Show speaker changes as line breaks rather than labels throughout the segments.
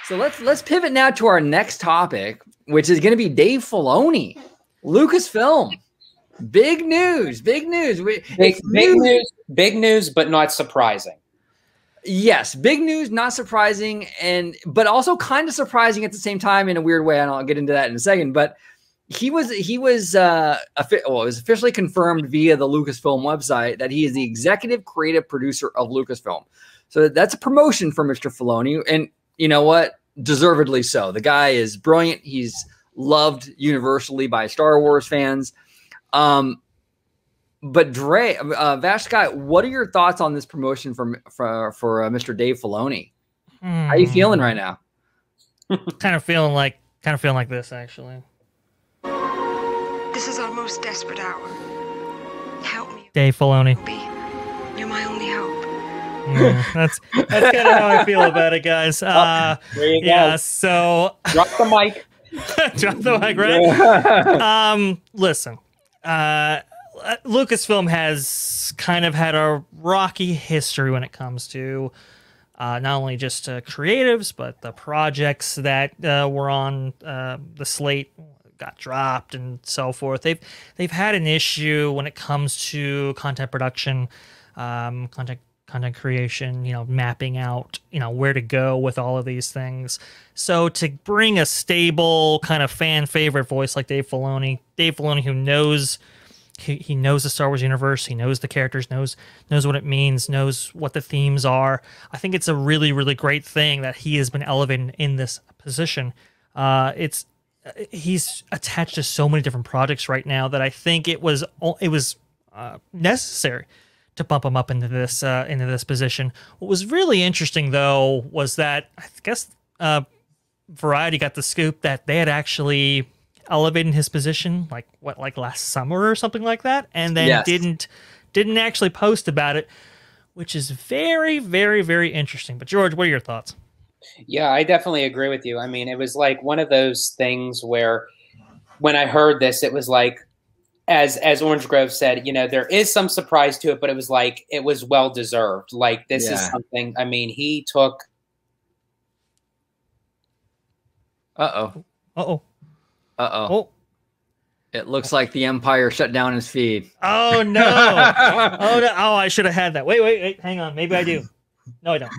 So let's pivot now to our next topic, which is going to be Dave Filoni, Lucasfilm. Big news, big news.
Big news, but not surprising.
Yes, big news, not surprising, but also kind of surprising at the same time in a weird way. And I'll get into that in a second. But it was officially confirmed via the Lucasfilm website that he is the executive creative producer of Lucasfilm. So that's a promotion for Mr. Filoni, and you know what? Deservedly so. The guy is brilliant. He's loved universally by Star Wars fans. But Vashkai, what are your thoughts on this promotion for Mr. Dave Filoni? How are you feeling right now?
Kind of feeling like this, actually.
This is our most desperate hour. Help me,
Dave Filoni.
You're my only hope.
That's kind of how I feel about it, guys.
There you go.
So
drop the mic.
Drop the mic, right? Listen. Lucasfilm has kind of had a rocky history when it comes to not only just creatives, but the projects that were on the slate got dropped and so forth. They've had an issue when it comes to content production, content creation, mapping out, where to go with all of these things. So to bring a stable kind of fan favorite voice like Dave Filoni who knows he knows the Star Wars universe, he knows the characters, knows what it means, knows what the themes are. I think it's a really, really great thing that he has been elevated in this position. He's attached to so many different projects right now that I think it was necessary to bump him up into this position. What was really interesting though was that I guess Variety got the scoop that they had actually elevated his position like last summer or something like that, and then didn't actually post about it, which is very, very, very interesting. But George, what are your thoughts?
Yeah, I definitely agree with you. I mean, it was like one of those things where when I heard this, it was like, as Orange Grove said, there is some surprise to it, but it was like, it was well deserved. Like this is something, I mean, he took.
Oh, it looks like the Empire shut down his feed.
Oh no. Oh, I should have had that. Wait, hang on. Maybe I do. No, I don't.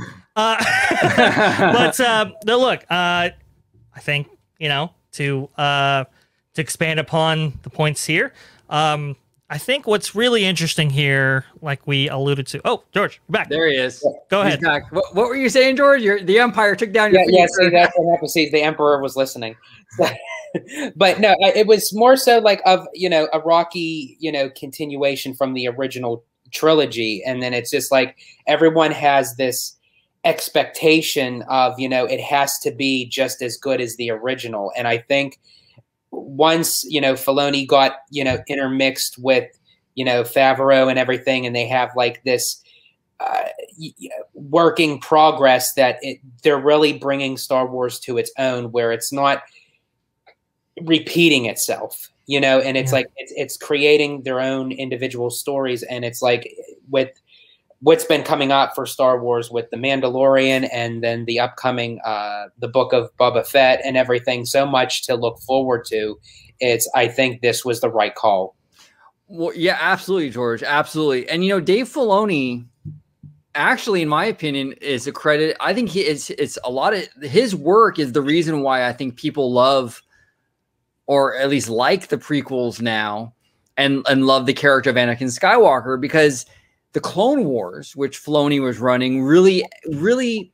But look, I think, to expand upon the points here, I think what's really interesting here, like we alluded to. Oh, George, you're back.
There he is.
Go ahead.
Back. What were you saying, George? The Empire took down your feed.
Yeah, see, that's what happened. See, the Emperor was listening. But no, it was more so like of, a rocky, continuation from the original trilogy. And then it's just like everyone has this expectation of, it has to be just as good as the original. And I think once, Filoni got, intermixed with, Favreau and everything, and they have like this working progress that they're really bringing Star Wars to its own, where it's not repeating itself, and it's like it's creating their own individual stories. And it's like with what's been coming up for Star Wars with The Mandalorian and then the upcoming the Book of Boba Fett and everything, so much to look forward to. I think this was the right call.
Well, yeah, absolutely, George, absolutely. And Dave Filoni, actually, in my opinion, is a credit. I think it's a lot of his work is the reason why I think people love, or at least like, the prequels now, and love the character of Anakin Skywalker, because the Clone Wars, which Filoni was running, really, really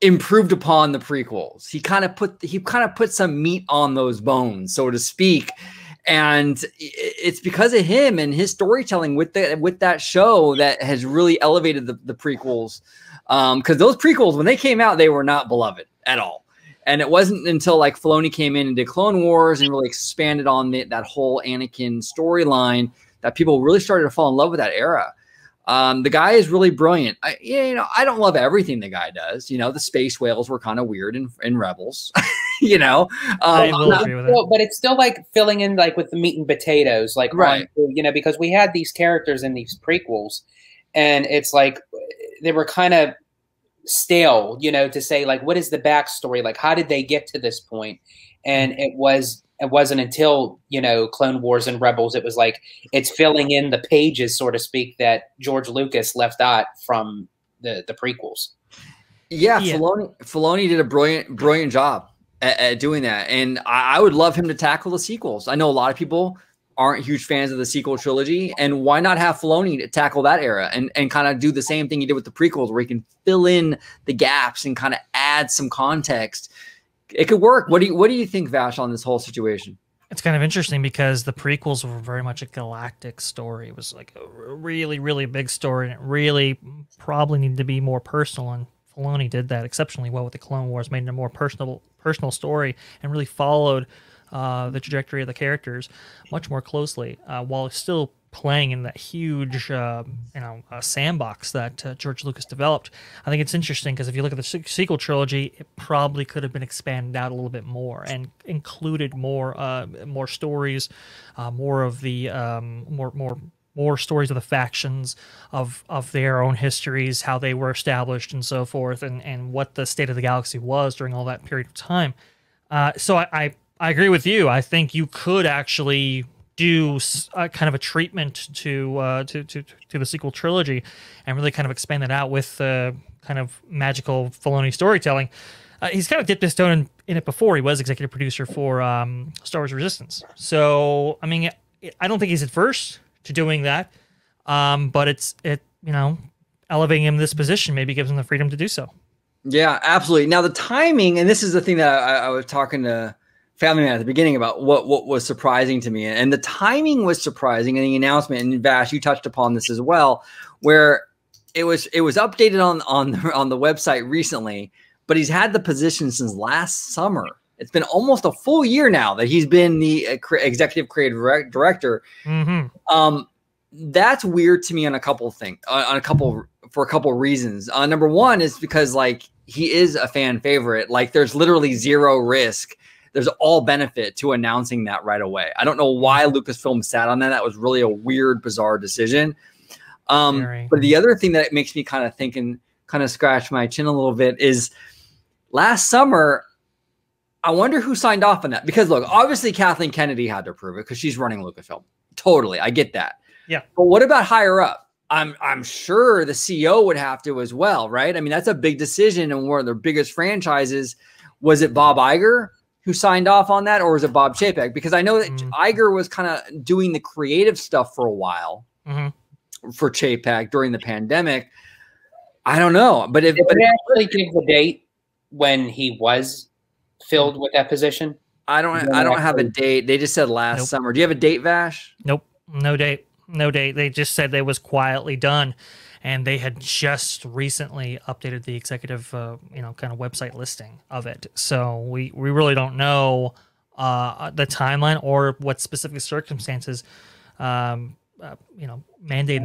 improved upon the prequels. He kind of put some meat on those bones, so to speak. And it's because of him and his storytelling with that show that has really elevated the prequels. Because those prequels, when they came out, they were not beloved at all. And it wasn't until like Filoni came in and did Clone Wars and really expanded on that whole Anakin storyline that people really started to fall in love with that era. The guy is really brilliant. I don't love everything the guy does. The space whales were kind of weird in Rebels.
I will agree with that.
But it's still like filling in like with the meat and potatoes, like
right.
Because we had these characters in these prequels, and it's like they were kind of stale, you know, to say like, what is the backstory? Like, how did they get to this point? And it wasn't until, you know, Clone Wars and Rebels, it was like, it's filling in the pages, so to speak, that George Lucas left out from the prequels.
Yeah, Filoni did a brilliant job at doing that. And I would love him to tackle the sequels. I know a lot of people aren't huge fans of the sequel trilogy, and why not have Filoni to tackle that era and kind of do the same thing he did with the prequels, where he can fill in the gaps and kind of add some context. It could work. What do you think, Vash, on this whole situation?
It's kind of interesting because the prequels were very much a galactic story. It was like a really, really big story, and it really probably needed to be more personal. And Filoni did that exceptionally well with the Clone Wars, made it a more personal story, and really followed the trajectory of the characters much more closely, while still playing in that huge, sandbox that George Lucas developed. I think it's interesting because if you look at the sequel trilogy, it probably could have been expanded out a little bit more and included more stories, more of the more stories of the factions, of their own histories, how they were established and so forth, and what the state of the galaxy was during all that period of time. So I agree with you. I think you could actually do kind of a treatment to the sequel trilogy and really kind of expand that out with kind of magical Filoni storytelling. He's kind of dipped his toe in it before. He was executive producer for Star Wars Resistance. So, I mean, I don't think he's adverse to doing that, but elevating him to this position maybe gives him the freedom to do so. Yeah,
absolutely. Now the timing, and this is the thing that I was talking to Family Man at the beginning about what was surprising to me, and the timing was surprising in the announcement. And Vash, you touched upon this as well, where it was updated on the website recently, but he's had the position since last summer. It's been almost a full year now that he's been the executive creative director.
Mm-hmm.
That's weird to me on a couple for a couple reasons. Number one is because like he is a fan favorite. Like there's literally zero risk. There's all benefit to announcing that right away. I don't know why Lucasfilm sat on that. That was really a weird, bizarre decision. But the other thing that makes me kind of think and kind of scratch my chin a little bit is last summer, I wonder who signed off on that. Because look, obviously Kathleen Kennedy had to approve it because she's running Lucasfilm. Totally. I get that.
Yeah.
But what about higher up? I'm sure the CEO would have to as well, right? I mean, that's a big decision and one of their biggest franchises. Was it Bob Iger who signed off on that, or was it Bob Chapek? Because I know that Iger was kind of doing the creative stuff for a while for Chapek during the pandemic. I don't know, but
did they actually give the date when he was filled with that position?
I don't have a date. They just said last summer. Do you have a date, Vash?
Nope, no date. They just said they was quietly done. And they had just recently updated the executive, kind of website listing of it. So we really don't know the timeline or what specific circumstances, mandated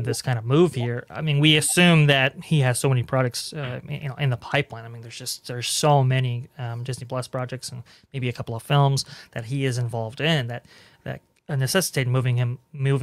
this kind of move here. I mean, we assume that he has so many products, in the pipeline. I mean, there's so many Disney Plus projects and maybe a couple of films that he is involved in that necessitated moving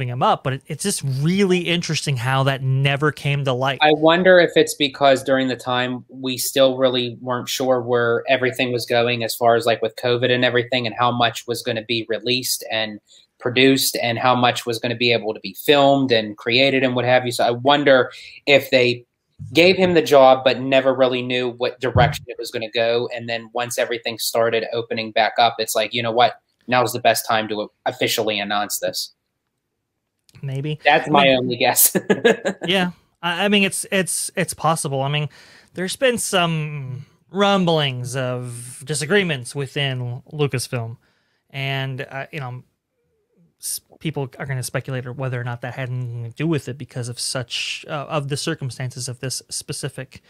him up, but it's just really interesting how that never came to light.
I wonder if it's because during the time we still really weren't sure where everything was going as far as like with COVID and everything, and how much was going to be released and produced and how much was going to be able to be filmed and created and what have you. So I wonder if they gave him the job but never really knew what direction it was going to go, and then once everything started opening back up, it's like, you know what, now's the best time to officially announce this.
Maybe
that's my only guess.
Yeah, I mean it's possible. I mean, there's been some rumblings of disagreements within Lucasfilm, and people are going to speculate whether or not that had anything to do with it because of such of the circumstances of this specific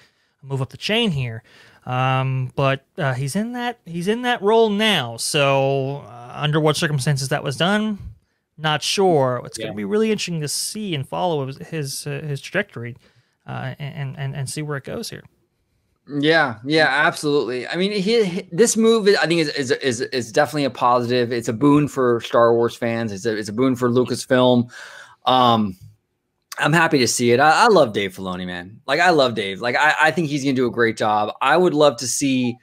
move up the chain here. But he's in that role now. So under what circumstances that was done, not sure. It's going to be really interesting to see and follow his trajectory, and see where it goes here.
Yeah, absolutely. I mean, this move, I think, is definitely a positive. It's a boon for Star Wars fans. It's a boon for Lucasfilm. I'm happy to see it. I love Dave Filoni, man. Like, I love Dave. Like, I think he's going to do a great job. I would love to see.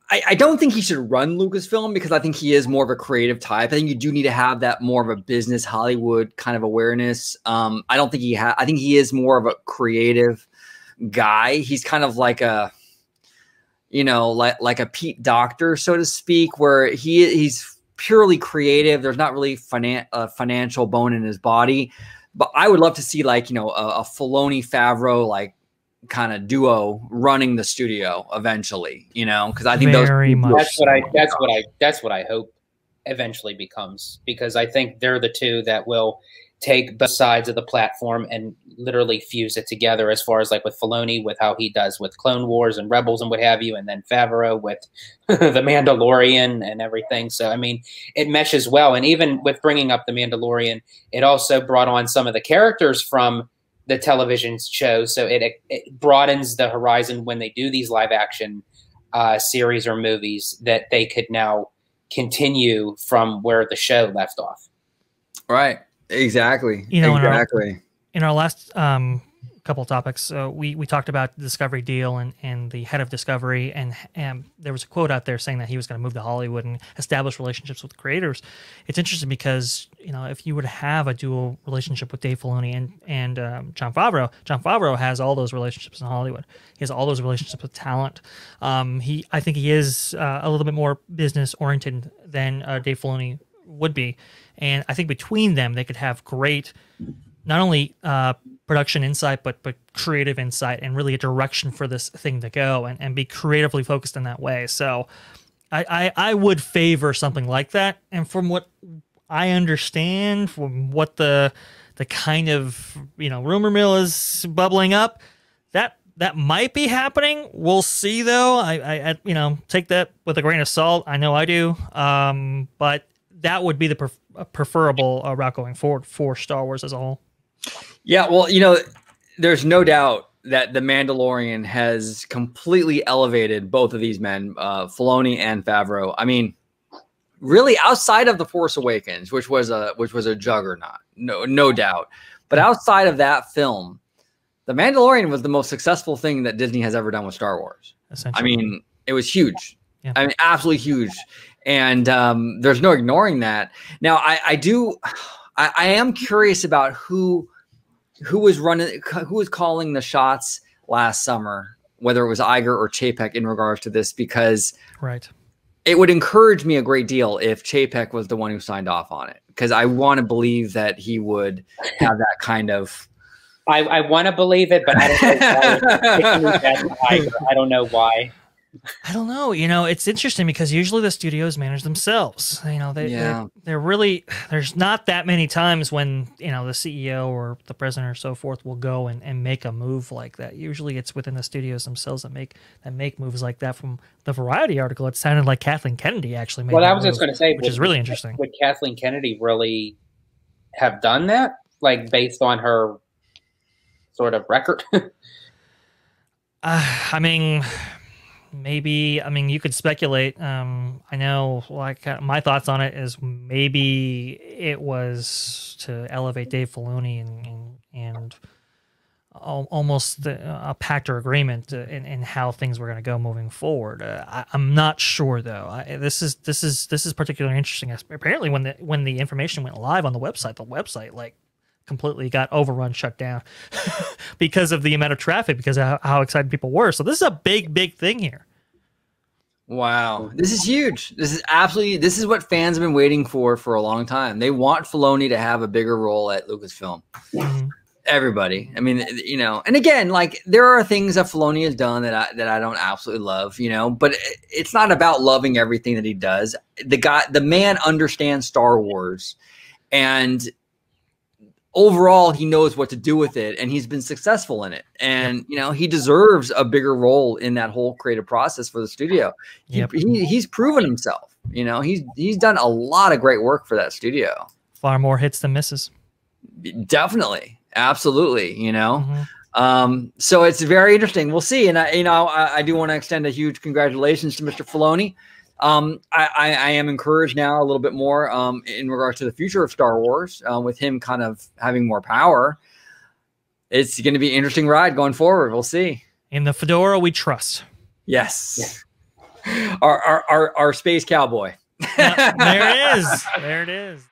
I don't think he should run Lucasfilm because I think he is more of a creative type. I think you do need to have that more of a business Hollywood kind of awareness. I don't think he I think he is more of a creative guy. He's kind of like a, you know, like a Pete Docter, so to speak, where he's purely creative. There's not really financial bone in his body. But I would love to see, like, you know, a Filoni Favreau like kind of duo running the studio eventually, you know, because I think
that's what I hope eventually becomes, because I think they're the two that will take both sides of the platform and literally fuse it together, as far as like with Filoni, with how he does with Clone Wars and Rebels and what have you, and then Favreau with The Mandalorian and everything. So, I mean, it meshes well. And even with bringing up The Mandalorian, it also brought on some of the characters from the television show, so it broadens the horizon when they do these live action series or movies, that they could now continue from where the show left off.
Right. Exactly.
You know,
exactly.
In our last couple of topics, we talked about the Discovery deal and the head of Discovery, and there was a quote out there saying that he was going to move to Hollywood and establish relationships with creators. It's interesting because, you know, if you were to have a dual relationship with Dave Filoni and Jon Favreau has all those relationships in Hollywood. He has all those relationships with talent. I think he is a little bit more business oriented than Dave Filoni would be, and I think between them they could have great, not only production insight, but creative insight, and really a direction for this thing to go, and be creatively focused in that way. So I would favor something like that. And from what I understand, from what the kind of, you know, rumor mill is bubbling up, that might be happening. We'll see, though. I you know, take that with a grain of salt. I know I do. But that would be the preferable route going forward for Star Wars as a whole.
Yeah, well, you know, there's no doubt that The Mandalorian has completely elevated both of these men, Filoni and Favreau. I mean, really, outside of The Force Awakens, which was a juggernaut, no doubt. But outside of that film, The Mandalorian was the most successful thing that Disney has ever done with Star Wars. I mean, it was huge. Yeah. I mean, absolutely huge. And there's no ignoring that. Now, I am curious about who was calling the shots last summer, whether it was Iger or Chapek in regards to this, because it would encourage me a great deal if Chapek was the one who signed off on it, because I want to believe that he would have that kind of.
I want to believe it, but I don't know why. I don't know why.
I don't know. You know, it's interesting because usually the studios manage themselves. You know, they're really, there's not that many times when, you know, the CEO or the president or so forth will go and make a move like that. Usually it's within the studios themselves that make moves like that. From the Variety article, it sounded like Kathleen Kennedy actually made. Well,
I was just going to say,
which is really interesting.
Would Kathleen Kennedy really have done that, like based on her sort of record?
I mean. Maybe, I mean, you could speculate. I know, like, my thoughts on it is maybe it was to elevate Dave Filoni and almost a pact or agreement in how things were going to go moving forward. I'm not sure, though. This is particularly interesting. Apparently, when the information went live on the website like completely got overrun, shut down because of the amount of traffic, because of how excited people were. So this is a big thing here.
Wow. This is huge. This is what fans have been waiting for a long time. They want Filoni to have a bigger role at Lucasfilm. Mm-hmm. Everybody. I mean, you know, and again, like, there are things that Filoni has done that I don't absolutely love, you know, but it's not about loving everything that he does. The man understands Star Wars, and overall, he knows what to do with it, and he's been successful in it. And, you know, he deserves a bigger role in that whole creative process for the studio. He's proven himself. You know, he's done a lot of great work for that studio.
Far more hits than misses.
Definitely. Absolutely. You know, so it's very interesting. We'll see. And I do want to extend a huge congratulations to Mr. Filoni. I am encouraged now a little bit more in regards to the future of Star Wars with him kind of having more power. It's going to be an interesting ride going forward. We'll see.
In the fedora, we trust.
Yes. Yeah. Our space cowboy.
There it is. There it is.